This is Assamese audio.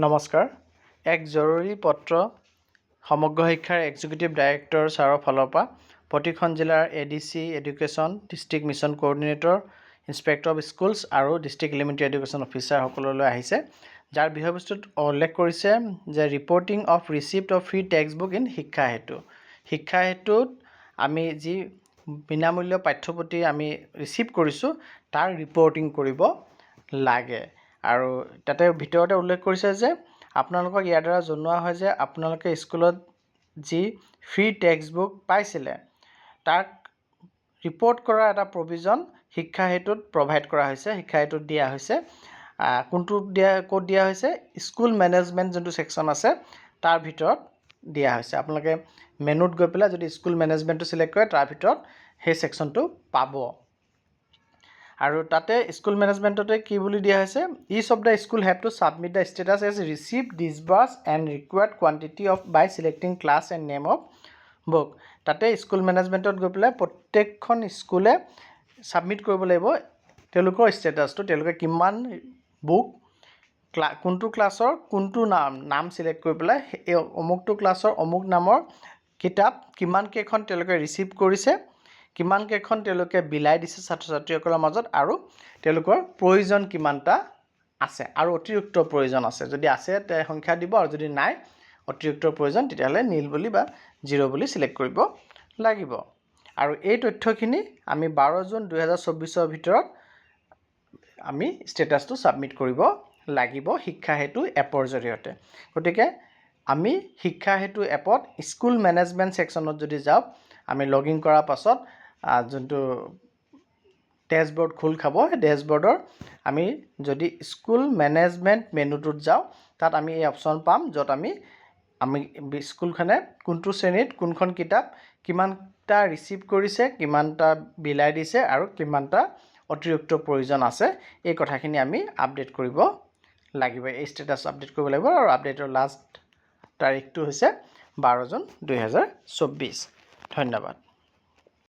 নমস্কাৰ। এক জৰুৰী পত্ৰ সমগ্ৰ শিক্ষাৰ এক্সিকিউটিভ ডাইৰেক্টৰ ছাৰৰ ফালৰ পৰা প্ৰতিখন জিলাৰ ADC education, district mission coordinator, inspector of schools আৰু ডিষ্ট্ৰিক্ট এলিমেণ্টাৰী এডুকেশ্যন অফিচাৰ সকললৈ আহিছে, যাৰ বিষয়বস্তুত উল্লেখ কৰিছে যে reporting of receipt of free text book in শিক্ষা হেতু। শিক্ষা হেতুত আমি যি বিনামূল্য পাঠ্যপুথি আমি ৰিচিভ কৰিছোঁ তাৰ ৰিপৰ্টিং কৰিব লাগে। আৰু তাতে ভিতৰতে উল্লেখ কৰিছে যে আপোনালোকক ইয়াৰ দ্বাৰা জনোৱা হয় যে আপোনালোকে স্কুলত যি ফ্ৰী টেক্সট বুক পাইছিলে তাক ৰিপৰ্ট কৰাৰ এটা প্ৰভিজন শিক্ষা হেতুত প্ৰভাইড কৰা হৈছে, শিক্ষা হেতুত দিয়া হৈছে। ক'ত দিয়া হৈছে? স্কুল মেনেজমেণ্ট যোনটো ছেকশ্যন আছে তাৰ ভিতৰত দিয়া হৈছে। আপোনালোকে মেনুত গৈ পেলাই যদি স্কুল মেনেজমেণ্টটো চিলেক্ট কৰে তাৰ ভিতৰত সেই ছেকশ্যনটো পাব। আৰু তাতে স্কুল মেনেজমেণ্টতে কি বুলি দিয়া হৈছে? Each of the school have to submit the status as received, disbursed and required quantity of by selecting class and name of book. তাতে স্কুল মেনেজমেণ্টত গৈ পেলাই প্ৰত্যেকখন স্কুলে ছাবমিট কৰিব লাগিব তেওঁলোকৰ ষ্টেটাছটো, তেওঁলোকে কিমান বুক কোনটো ক্লাছৰ কোনটো নাম চিলেক্ট কৰি পেলাই এই অমুকটো ক্লাছৰ অমুক নামৰ কিতাপ কিমানকেইখন তেওঁলোকে ৰিচিভ কৰিছে, কিমানকেইখন তেওঁলোকে বিলাই দিছে ছাত্ৰ ছাত্ৰীসকলৰ মাজত, আৰু তেওঁলোকৰ প্ৰয়োজন কিমানটা আছে আৰু অতিৰিক্ত প্ৰয়োজন আছে। যদি আছে তে সংখ্যা দিব, আৰু যদি নাই অতিৰিক্ত প্ৰয়োজন তেতিয়াহ'লে নীল বুলি বা 0 বুলি চিলেক্ট কৰিব লাগিব। আৰু এই তথ্যখিনি আমি 12 জুন 2024 ভিতৰত আমি ষ্টেটাছটো ছাবমিট কৰিব লাগিব শিক্ষা হেতু এপৰ জৰিয়তে। গতিকে আমি শিক্ষা হেতু এপত স্কুল মেনেজমেণ্ট ছেকশ্যনত যদি যাওঁ, আমি লগ ইন কৰাৰ পাছত যোনটো ডেছবৰ্ড খোল খাব, সেই ডেছবৰ্ডৰ আমি যদি স্কুল মেনেজমেণ্ট মেনুটোত যাওঁ তাত আমি এই অপশ্যন পাম, য'ত আমি স্কুলখনে কোনটো শ্ৰেণীত কোনখন কিতাপ কিমানটা ৰিচিভ কৰিছে, কিমানটা বিলাই দিছে আৰু কিমানটা অতিৰিক্ত প্ৰয়োজন আছে, এই কথাখিনি আমি আপডেট কৰিব লাগিব। এই ষ্টেটাছ আপডেট কৰিব লাগিব, আৰু আপডেটৰ লাষ্ট তাৰিখটো হৈছে 12 জুন 2024। ধন্যবাদ।